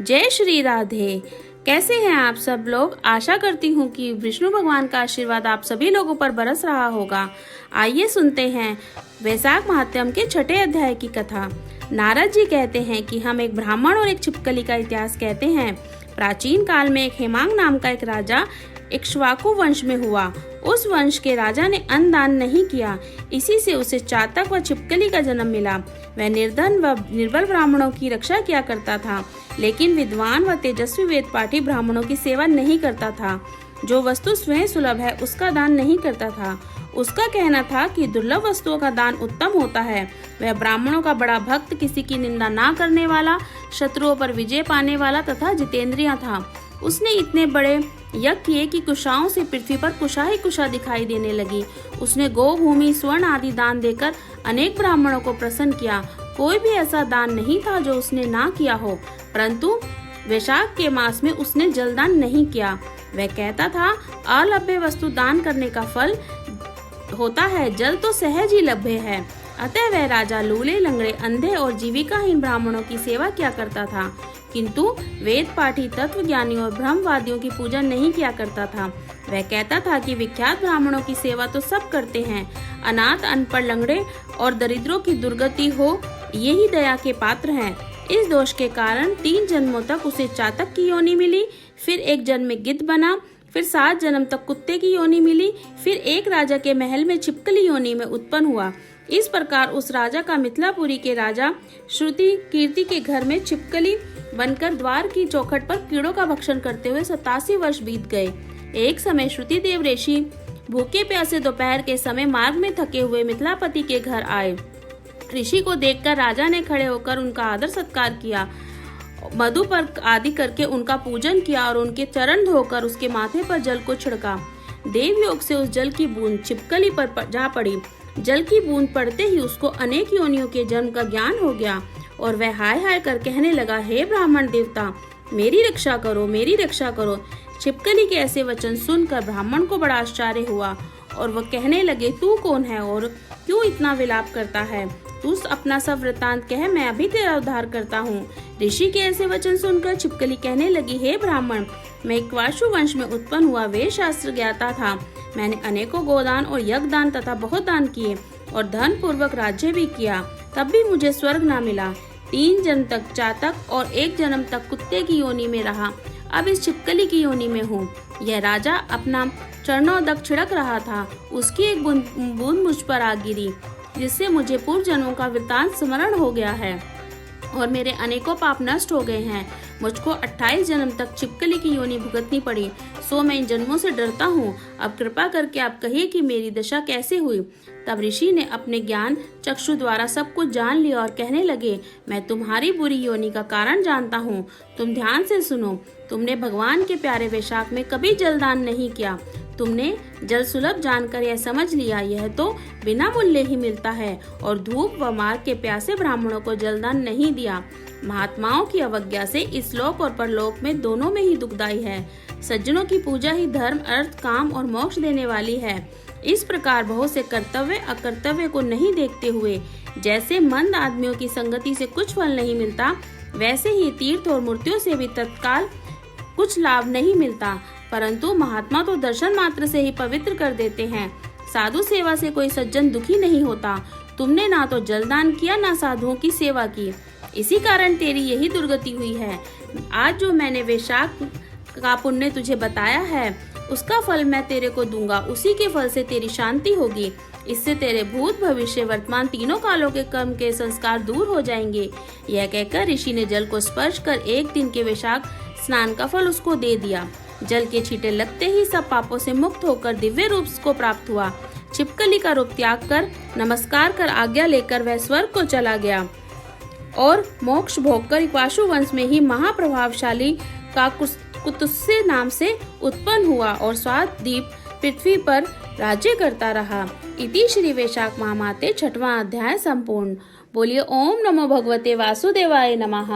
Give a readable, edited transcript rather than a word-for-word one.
जय श्री राधे। कैसे हैं आप सब लोग। आशा करती हूँ कि विष्णु भगवान का आशीर्वाद आप सभी लोगों पर बरस रहा होगा। आइए सुनते हैं वैशाख महात्म्य के 6ठे अध्याय की कथा। नारद जी कहते हैं कि हम एक ब्राह्मण और एक छिपकली का इतिहास कहते हैं। प्राचीन काल में एक हेमांग नाम का एक राजा इक्ष्वाकु वंश में हुआ। उस वंश के राजा ने अन्न दान नहीं किया, इसी से उसे चातक व छिपकली का जन्म मिला। वह निर्धन व निर्बल ब्राह्मणों की रक्षा किया करता था, लेकिन विद्वान व तेजस्वी वेद पाठी ब्राह्मणों की सेवा नहीं करता था। जो वस्तु स्वयं सुलभ है उसका दान नहीं करता था। उसका कहना था कि दुर्लभ वस्तुओं का दान उत्तम होता है। वह ब्राह्मणों का बड़ा भक्त, किसी की निंदा ना करने वाला, शत्रुओं पर विजय पाने वाला तथा जितेंद्रिय था। उसने इतने बड़े यज्ञ किए कि कुशाओं से पृथ्वी पर कुशा ही कुशा दिखाई देने लगी। उसने गो, भूमि, स्वर्ण आदि दान देकर अनेक ब्राह्मणों को प्रसन्न किया। कोई भी ऐसा दान नहीं था जो उसने ना किया हो, परंतु वैशाख के मास में उसने जलदान नहीं किया। वह कहता था, अलभ्य वस्तु दान करने का फल होता है, जल तो सहज ही लभ्य है। अतः वह राजा लूले, लंगड़े, अंधे और जीविकाहीन ब्राह्मणों की सेवा किया करता था, किंतु वेद पाठी, तत्वज्ञानियों और ब्रह्मवादियों की पूजा नहीं किया करता था। वह कहता था कि विख्यात ब्राह्मणों की सेवा तो सब करते हैं, अनाथ, अनपढ़, लंगड़े और दरिद्रों की दुर्गति हो, यही दया के पात्र हैं। इस दोष के कारण 3 जन्मों तक उसे चातक की योनि मिली, फिर एक जन्म में गिद्ध बना, फिर 7 जन्म तक कुत्ते की योनि मिली, फिर एक राजा के महल में छिपकली योनि में उत्पन्न हुआ। इस प्रकार उस राजा का मिथिलापुरी के राजा श्रुति कीर्ति के घर में छिपकली बनकर द्वार की चौखट पर कीड़ों का भक्षण करते हुए 87 वर्ष बीत गए। एक समय श्रुति देव ऋषि भूखे प्यासे दोपहर के समय मार्ग में थके हुए मिथिलापति के घर आए। ऋषि को देखकर राजा ने खड़े होकर उनका आदर सत्कार किया, मधुपर्क आदि करके उनका पूजन किया और उनके चरण धोकर उसके माथे पर जल को छिड़का। देव योग से उस जल की बूंद छिपकली पर जा पड़ी। जल की बूंद पड़ते ही उसको अनेक योनियों के जन्म का ज्ञान हो गया और वह हाय हाय कर कहने लगा, हे ब्राह्मण देवता, मेरी रक्षा करो, मेरी रक्षा करो। छिपकली के ऐसे वचन सुनकर ब्राह्मण को बड़ा आश्चर्य हुआ और वह कहने लगे, तू कौन है और क्यों इतना विलाप करता है? तू अपना सब वृतांत कह, मैं अभी तेरा उद्धार करता हूँ। ऋषि के ऐसे वचन सुनकर छिपकली कहने लगी, हे ब्राह्मण, मैं इक्ष्वाकु वंश में उत्पन्न हुआ वेद शास्त्र ज्ञाता था। मैंने अनेकों गोदान और यज्ञ दान तथा बहुत दान किए और धन पूर्वक राज्य भी किया, तब भी मुझे स्वर्ग ना मिला। 3 जन्म तक चातक और 1 जन्म तक कुत्ते की योनि में रहा, अब इस छिपकली की योनि में हूँ। यह राजा अपना चरणोदक छिड़क रहा था, उसकी एक बूंद मुझ पर आ गिरी, जिससे मुझे पूर्व जन्मों का वृतांत स्मरण हो गया है और मेरे अनेकों पाप नष्ट हो गए हैं। मुझको 28 जन्म तक छिपकली की योनि भुगतनी पड़ी, सो मैं इन जन्मों से डरता हूँ। अब कृपा करके आप कहिए कि मेरी दशा कैसे हुई। तब ऋषि ने अपने ज्ञान चक्षु द्वारा सब कुछ जान लिया और कहने लगे, मैं तुम्हारी बुरी योनि का कारण जानता हूँ। तुम ध्यान से सुनो। तुमने भगवान के प्यारे वैशाख में कभी जलदान नहीं किया। तुमने जल सुलभ जानकर यह समझ लिया, यह तो बिना मूल्य ही मिलता है, और धूप व मार्ग के प्यासे ब्राह्मणों को जलदान नहीं दिया। महात्माओं की अवज्ञा से इस लोक और परलोक में दोनों में ही दुखदाई है। सज्जनों की पूजा ही धर्म, अर्थ, काम और मोक्ष देने वाली है। इस प्रकार बहुत से कर्तव्य अकर्तव्य को नहीं देखते हुए, जैसे मंद आदमियों की संगति से कुछ फल नहीं मिलता, वैसे ही तीर्थ और मूर्तियों से भी तत्काल कुछ लाभ नहीं मिलता, परंतु महात्मा तो दर्शन मात्र से ही पवित्र कर देते हैं। साधु सेवा से कोई सज्जन दुखी नहीं होता। तुमने ना तो जलदान किया, ना साधुओं की सेवा की, इसी कारण तेरी यही दुर्गति हुई है। आज जो मैंने वैशाख का पुण्य तुझे बताया है, उसका फल मैं तेरे को दूंगा। उसी के फल से तेरी शांति होगी। इससे तेरे भूत, भविष्य, वर्तमान तीनों कालों के कर्म के संस्कार दूर हो जाएंगे। यह कहकर ऋषि ने जल को स्पर्श कर 1 दिन के वैशाख स्नान का फल उसको दे दिया। जल के छींटे लगते ही सब पापों से मुक्त होकर दिव्य रूप को प्राप्त हुआ। छिपकली का रूप त्याग कर नमस्कार कर आज्ञा लेकर वह स्वर्ग को चला गया और मोक्ष भोगकर इक्ष्वाकु वंश में ही महाप्रभावशाली का कुत्स्य नाम से उत्पन्न हुआ और स्वाददीप पृथ्वी पर राज्य करता रहा। इति श्री वैशाख महामाते 6वां अध्याय संपूर्ण। बोलिए ओम नमो भगवते वासुदेवाय नमः।